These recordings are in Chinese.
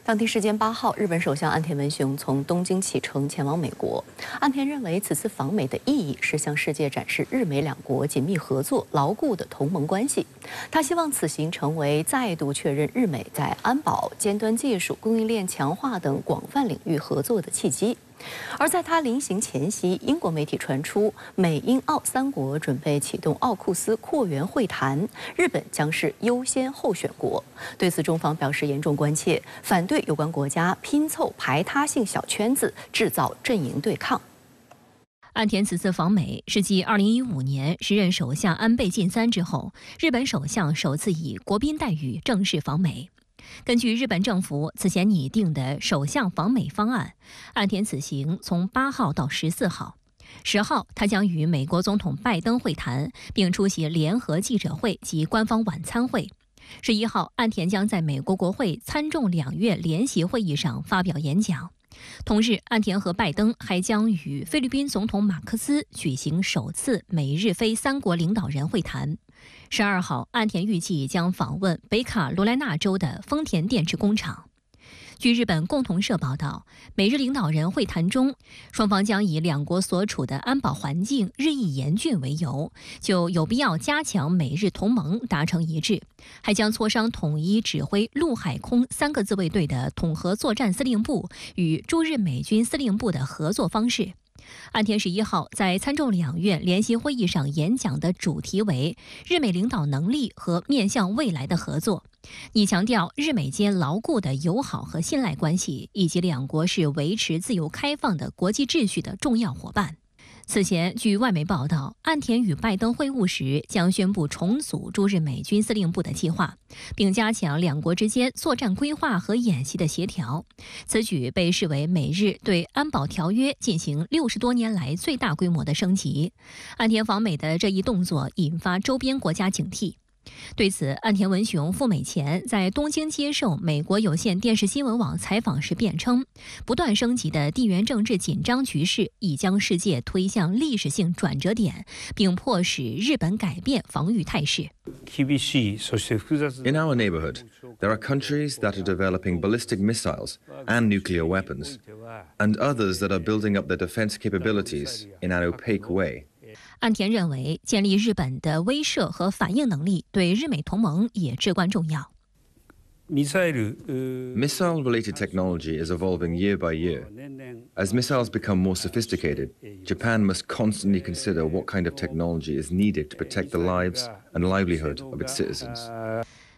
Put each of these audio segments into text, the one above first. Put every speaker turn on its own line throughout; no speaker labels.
当地时间8号，日本首相岸田文雄从东京启程前往美国。岸田认为，此次访美的意义是向世界展示日美两国紧密合作、牢固的同盟关系。他希望此行成为再度确认日美在安保、尖端技术、供应链强化等广泛领域合作的契机。而在他临行前夕，英国媒体传出美英澳3国准备启动奥库斯扩员会谈，日本将是优先候选国。对此，中方表示严重关切，反对有关国家拼凑排他性小圈子，制造阵营对抗。
岸田此次访美是继2015年时任首相安倍晋三之后，日本首相首次以国宾待遇正式访美。根据日本政府此前拟定的首相访美方案，岸田此行从8号到14号。10号，他将与美国总统拜登会谈，并出席联合记者会及官方晚餐会。11号，岸田将在美国国会参众两院联席会议上发表演讲。同日，岸田和拜登还将与菲律宾总统马克思举行首次美日菲3国领导人会谈。12号，岸田预计将访问北卡罗来纳州的丰田电池工厂。据日本共同社报道，美日领导人会谈中，双方将以两国所处的安保环境日益严峻为由，就有必要加强美日同盟达成一致，还将磋商统一指挥陆海空3个自卫队的统合作战司令部与驻日美军司令部的合作方式。岸田11号在参众两院联席会议上演讲的主题为日美领导能力和面向未来的合作，以强调日美间牢固的友好和信赖关系，以及两国是维持自由开放的国际秩序的重要伙伴。此前，据外媒报道，岸田与拜登会晤时将宣布重组驻日美军司令部的计划，并加强两国之间作战规划和演习的协调。此举被视为美日对安保条约进行60多年来最大规模的升级。岸田访美的这一动作引发周边国家警惕。对此，岸田文雄赴美前在东京接受美国有线电视新闻网采访时辩称，不断升级的地缘政治紧张局势已将世界推向历史性转折点，并迫使日本改变防御态势。
In our neighborhood, there are countries that are developing ballistic missiles and nuclear weapons, and others that are building up their defense capabilities in an opaque way.
岸田认为，建立日本的威慑和反应能力对日美同盟也至关重要。
Missile-related technology is evolving year by year. As missiles become more sophisticated, Japan must constantly consider what kind of technology is needed to protect the lives and livelihood of its citizens.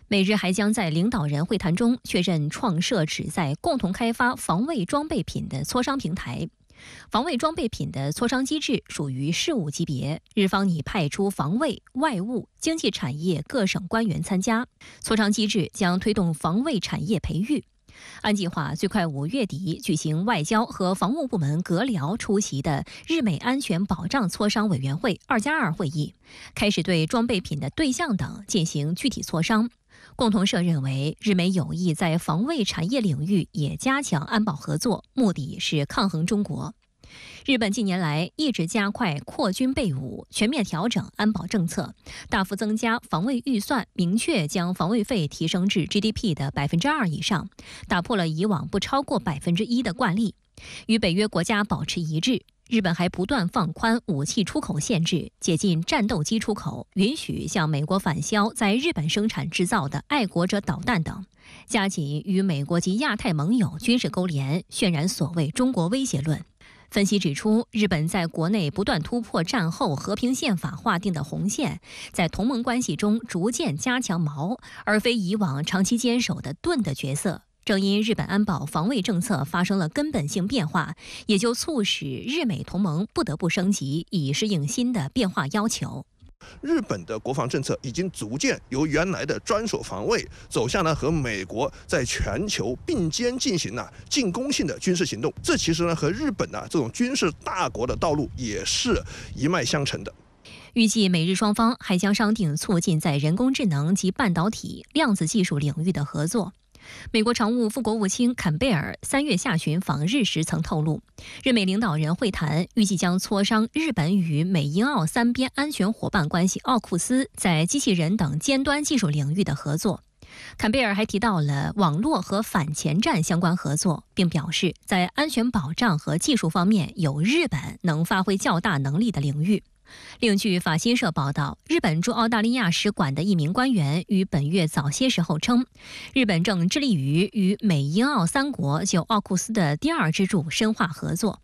美日还将在领导人会谈中确认创设旨在共同开发防卫装备品的磋商平台。防卫装备品的磋商机制属于事务级别，日方拟派出防卫、外务、经济产业各省官员参加。磋商机制将推动防卫产业培育。按计划，最快5月底举行外交和防务部门阁僚出席的日美安全保障磋商委员会2+2会议，开始对装备品的对象等进行具体磋商。共同社认为，日美有意在防卫产业领域也加强安保合作，目的是抗衡中国。日本近年来一直加快扩军备武，全面调整安保政策，大幅增加防卫预算，明确将防卫费提升至 GDP 的2%以上，打破了以往不超过1%的惯例。与北约国家保持一致，日本还不断放宽武器出口限制，解禁战斗机出口，允许向美国返销在日本生产制造的爱国者导弹等，加紧与美国及亚太盟友军事勾连，渲染所谓中国威胁论。分析指出，日本在国内不断突破战后和平宪法划定的红线，在同盟关系中逐渐加强矛，而非以往长期坚守的盾的角色。正因日本安保防卫政策发生了根本性变化，也就促使日美同盟不得不升级，以适应新的变化要求。
日本的国防政策已经逐渐由原来的专守防卫走向和美国在全球并肩进行进攻性的军事行动，这其实和日本这种军事大国的道路也是一脉相承的。
预计美日双方还将商定促进在人工智能及半导体、量子技术领域的合作。美国常务副国务卿坎贝尔3月下旬访日时曾透露，日美领导人会谈预计将磋商日本与美英澳3边安全伙伴关系奥库斯在机器人等尖端技术领域的合作。坎贝尔还提到了网络和反潜战相关合作，并表示在安全保障和技术方面有日本能发挥较大能力的领域。另据法新社报道，日本驻澳大利亚使馆的一名官员于本月早些时候称，日本正致力于与美英澳3国就奥库斯的第2支柱深化合作。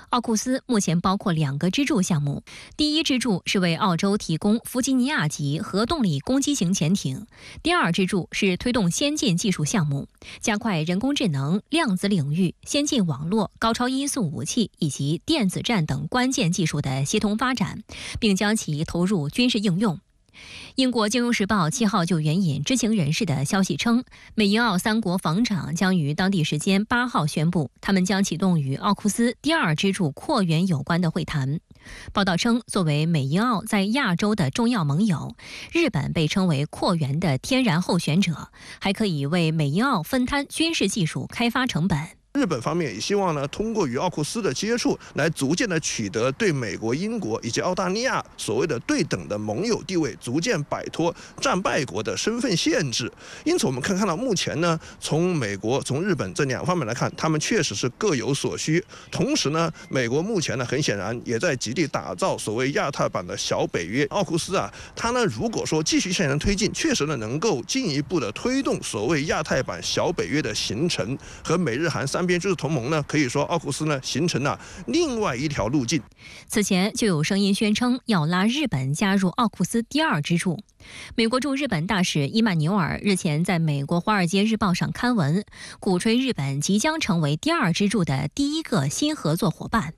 奥库斯目前包括2个支柱项目，第一支柱是为澳洲提供弗吉尼亚级核动力攻击型潜艇，第2支柱是推动先进技术项目，加快人工智能、量子领域、先进网络、高超音速武器以及电子战等关键技术的协同发展，并将其投入军事应用。英国《金融时报》7号就援引知情人士的消息称，美英澳3国防长将于当地时间8号宣布，他们将启动与奥库斯第2支柱扩员有关的会谈。报道称，作为美英澳在亚洲的重要盟友，日本被称为扩员的天然候选者，还可以为美英澳分摊军事技术开发成本。
日本方面也希望呢，通过与奥库斯的接触，来逐渐的取得对美国、英国以及澳大利亚所谓的对等的盟友地位，逐渐摆脱战败国的身份限制。因此，我们可以看到，目前呢，从美国、从日本这2方面来看，他们确实是各有所需。同时呢，美国目前呢，很显然也在极力打造所谓亚太版的小北约。奥库斯啊，它呢，如果说继续向前推进，确实呢，能够进一步的推动所谓亚太版小北约的形成，和美日韩3边军事同盟呢，可以说奥库斯呢形成了另外一条路径。
此前就有声音宣称要拉日本加入奥库斯第2支柱。美国驻日本大使伊曼纽尔日前在美国《华尔街日报》上刊文，鼓吹日本即将成为第2支柱的第1个新合作伙伴。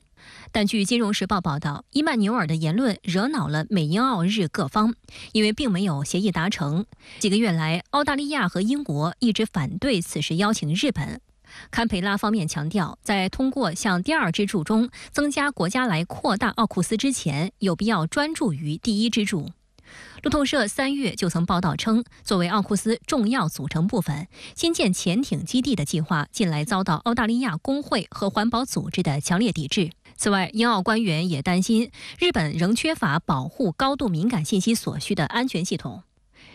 但据《金融时报》报道，伊曼纽尔的言论惹恼了美英澳日各方，因为并没有协议达成。几个月来，澳大利亚和英国一直反对此事邀请日本。堪培拉方面强调，在通过向第2支柱中增加国家来扩大奥库斯之前，有必要专注于第1支柱。路透社3月就曾报道称，作为奥库斯重要组成部分，新建潜艇基地的计划近来遭到澳大利亚工会和环保组织的强烈抵制。此外，英澳官员也担心，日本仍缺乏保护高度敏感信息所需的安全系统。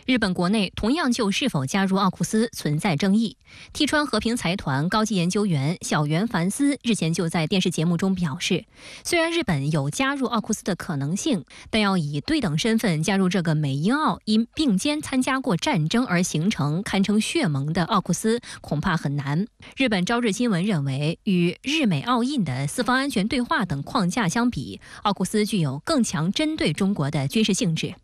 日本国内同样就是否加入奥库斯存在争议。替川和平财团高级研究员小原凡斯日前就在电视节目中表示，虽然日本有加入奥库斯的可能性，但要以对等身份加入这个美英澳因并肩参加过战争而形成堪称血盟的奥库斯，恐怕很难。日本朝日新闻认为，与日美澳印的4方安全对话等框架相比，奥库斯具有更强针对中国的军事性质。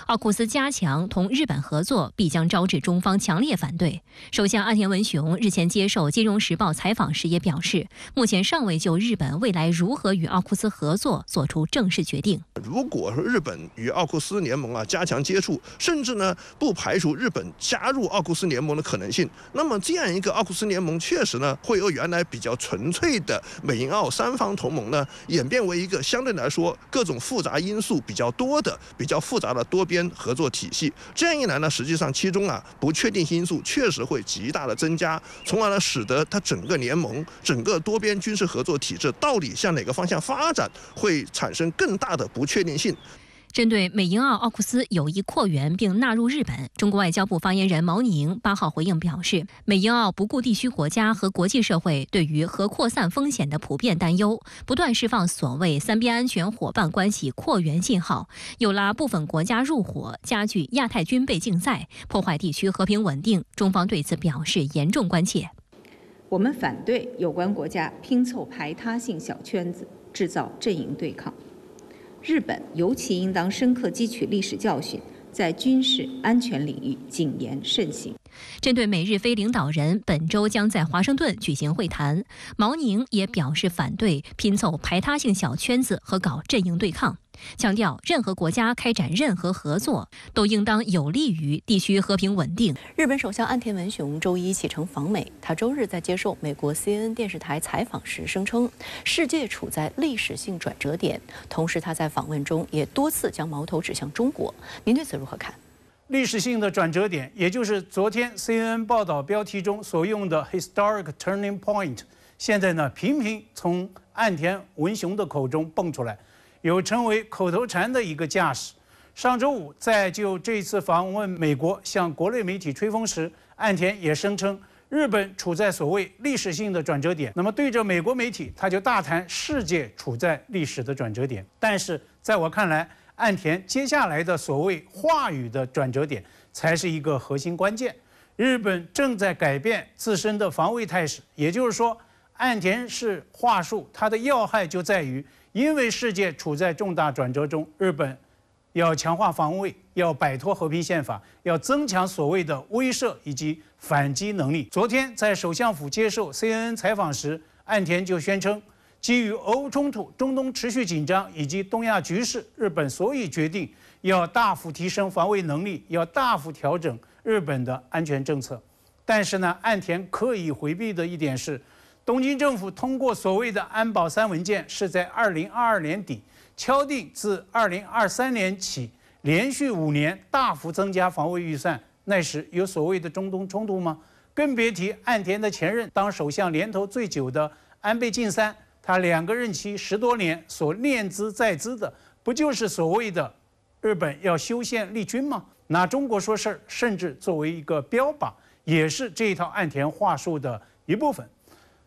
奥库斯加强同日本合作，必将招致中方强烈反对。首相岸田文雄日前接受《金融时报》采访时也表示，目前尚未就日本未来如何与奥库斯合作做出正式决定。
如果日本与奥库斯联盟加强接触，甚至呢不排除日本加入奥库斯联盟的可能性，那么这样一个奥库斯联盟确实呢会由原来比较纯粹的美英澳3方同盟呢演变为一个相对来说各种复杂因素比较多的、比较复杂的多边合作体系。这样一来呢，实际上其中不确定性因素确实会极大的增加，从而呢使得它整个联盟、整个多边军事合作体制到底向哪个方向发展，会产生更大的不确定性。
针对美英澳奥库斯有意扩员并纳入日本，中国外交部发言人毛宁8号回应表示，美英澳不顾地区国家和国际社会对于核扩散风险的普遍担忧，不断释放所谓3边安全伙伴关系扩员信号，又拉部分国家入伙，加剧亚太军备竞赛，破坏地区和平稳定。中方对此表示严重关切。
我们反对有关国家拼凑排他性小圈子，制造阵营对抗。日本尤其应当深刻汲取历史教训，在军事安全领域谨言慎行。
针对美日非领导人本周将在华盛顿举行会谈，毛宁也表示反对拼凑排他性小圈子和搞阵营对抗，强调任何国家开展任何合作都应当有利于地区和平稳定。
日本首相岸田文雄周一启程访美，他周日在接受美国 CNN 电视台采访时声称，世界处在历史性转折点。同时，他在访问中也多次将矛头指向中国。您对此如何看？
历史性的转折点，也就是昨天 CNN 报道标题中所用的 historic turning point， 现在呢频频从岸田文雄的口中蹦出来，有成为口头禅的一个架势。上周五在就这次访问美国向国内媒体吹风时，岸田也声称日本处在所谓历史性的转折点。那么对着美国媒体，他就大谈世界处在历史的转折点。但是在我看来，岸田接下来的所谓话语的转折点才是一个核心关键。日本正在改变自身的防卫态势，也就是说，岸田式话术它的要害就在于，因为世界处在重大转折中，日本要强化防卫，要摆脱和平宪法，要增强所谓的威慑以及反击能力。昨天在首相府接受 CNN 采访时，岸田就宣称，基于俄乌冲突、中东持续紧张以及东亚局势，日本所以决定要大幅提升防卫能力，要大幅调整日本的安全政策。但是呢，岸田刻意回避的一点是，东京政府通过所谓的安保3文件是在2022年底敲定，自2023年起连续5年大幅增加防卫预算。那时有所谓的中东冲突吗？更别提岸田的前任当首相年头最久的安倍晋三，他2个任期10多年所念兹在兹的，不就是所谓的日本要修宪立军吗？拿中国说事儿，甚至作为一个标靶，也是这一套岸田话术的一部分。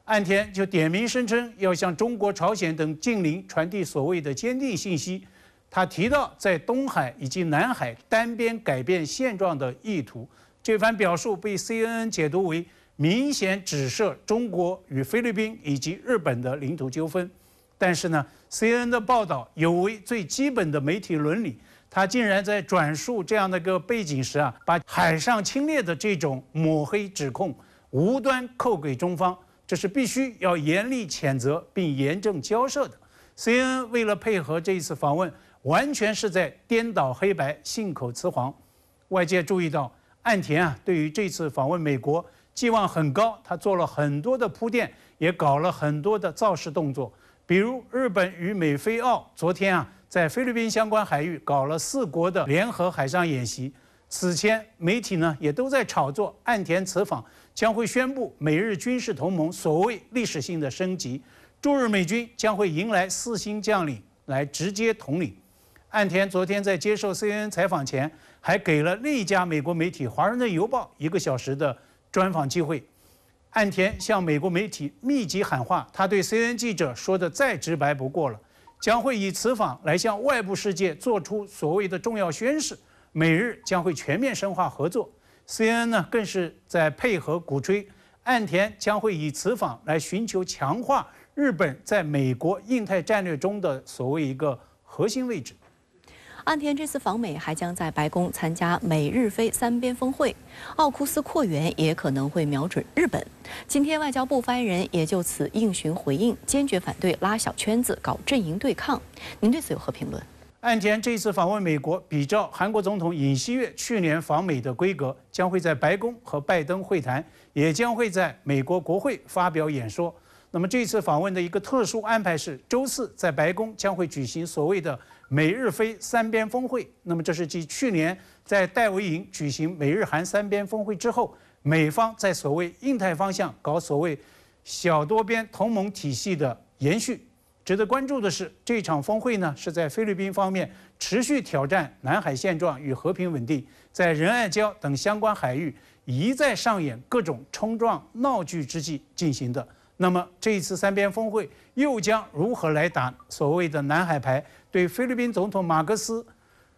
岸田就点名声称要向中国、朝鲜等近邻传递所谓的坚定信息。他提到在东海以及南海单边改变现状的意图，这番表述被 CNN 解读为明显指涉中国与菲律宾以及日本的领土纠纷。但是呢 ，CNN 的报道有违最基本的媒体伦理，他竟然在转述这样的一个背景时把海上侵略的这种抹黑指控无端扣给中方。这是必须要严厉谴责并严正交涉的。CNN 为了配合这一次访问，完全是在颠倒黑白、信口雌黄。外界注意到，岸田对于这次访问美国寄望很高，他做了很多的铺垫，也搞了很多的造势动作。比如日本与美菲澳昨天在菲律宾相关海域搞了4国的联合海上演习。此前媒体呢也都在炒作岸田此访将会宣布美日军事同盟所谓历史性的升级，驻日美军将会迎来4星将领来直接统领。岸田昨天在接受 CNN 采访前，还给了另一家美国媒体《华盛顿邮报》1个小时的专访机会。岸田向美国媒体密集喊话，他对 CNN 记者说的再直白不过了，将会以此访来向外部世界做出所谓的重要宣示。美日将会全面深化合作。CNN 呢更是在配合鼓吹，岸田将会以此访来寻求强化日本在美国印太战略中的所谓一个核心位置。
岸田这次访美还将在白宫参加美日菲3边峰会，奥库斯扩员也可能会瞄准日本。今天外交部发言人也就此应询回应，坚决反对拉小圈子、搞阵营对抗。您对此有何评论？
岸田这次访问美国，比照韩国总统尹锡悦去年访美的规格，将会在白宫和拜登会谈，也将会在美国国会发表演说。那么这次访问的一个特殊安排是，周4在白宫将会举行所谓的美日菲3边峰会。那么这是继去年在戴维营举行美日韩3边峰会之后，美方在所谓印太方向搞所谓小多边同盟体系的延续。值得关注的是，这场峰会呢是在菲律宾方面持续挑战南海现状与和平稳定，在仁爱礁等相关海域一再上演各种冲撞闹剧之际进行的。那么这一次3边峰会又将如何来打所谓的南海牌？对菲律宾总统马克思，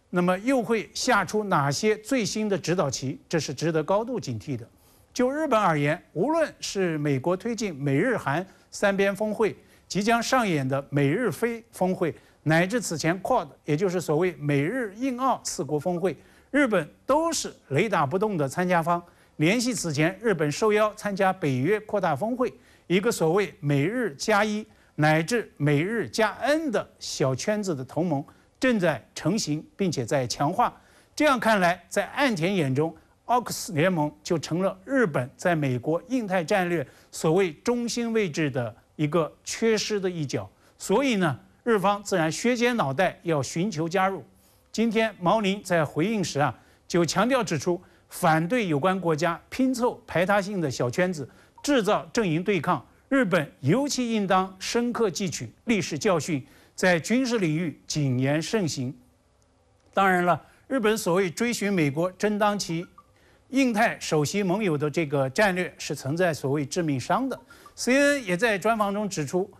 那么又会下出哪些最新的指导棋？这是值得高度警惕的。就日本而言，无论是美国推进美日韩3边峰会，即将上演的美日菲峰会，乃至此前 QUAD， 也就是所谓美日印澳4国峰会，日本都是雷打不动的参加方。联系此前日本受邀参加北约扩大峰会，一个所谓美日+1乃至美日+N 的小圈子的同盟正在成型，并且在强化。这样看来，在岸田眼中，AUKUS 联盟就成了日本在美国印太战略所谓中心位置的一个缺失的一角。所以呢，日方自然削尖脑袋要寻求加入。今天毛宁在回应时就强调指出，反对有关国家拼凑排他性的小圈子，制造阵营对抗。日本尤其应当深刻汲取历史教训，在军事领域谨言慎行。当然了，日本所谓追寻美国争当其印太首席盟友的这个战略是存在所谓致命伤的。CNN 也在专访中指出，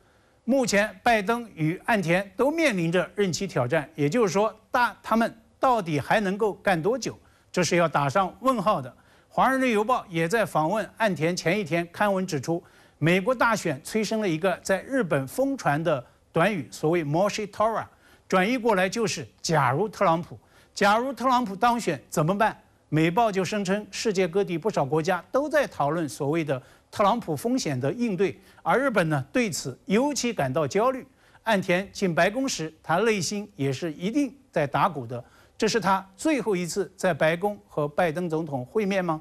目前拜登与岸田都面临着任期挑战，也就是说，他们到底还能够干多久？这是要打上问号的。《华盛顿邮报》也在访问岸田前一天刊文指出，美国大选催生了一个在日本疯传的短语，所谓 “moshi tora”， 转译过来就是“假如特朗普”。假如特朗普当选怎么办？美报就声称，世界各地不少国家都在讨论所谓的特朗普风险的应对，而日本呢对此尤其感到焦虑。岸田进白宫时，他内心也是一定在打鼓的。这是他最后一次在白宫和拜登总统会面吗？